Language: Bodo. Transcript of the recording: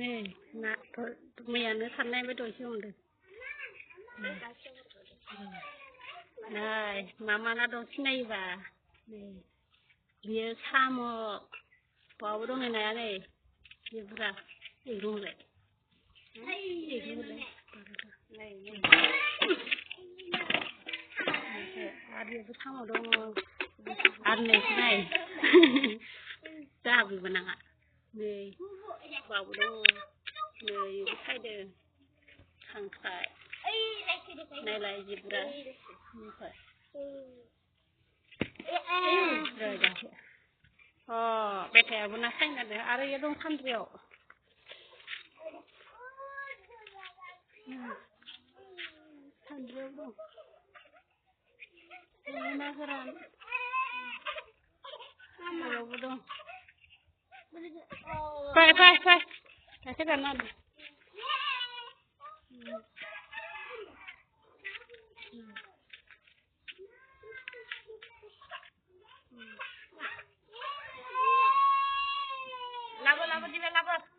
นี่นะเมียนึกทันได้ไม่โดยช่วงเดินได้มานะโดนที่ไหนบ้านี่เบียร์ข้ามพอบุรุษในนั้นเลยเบียร์บุระอีรุ่งเลยอีรุ่งเลยอาเบียร์ข้ามมาโดนอันนี้ใช่จ้าบิบังอ่ะนี่พอบุรุษเลยอยู่ใครเดินข้างซ้ายในลายจีบระนี่ค่ะเลยจ้ะอ๋อไปแถวบนนั้นใช่ไหมเดี๋ยวอะไรยังต้องทำเดียวทำเดียวบ้างนี่น่าสนเราบุดงไปที่กันนั่นลาบจีบลาบ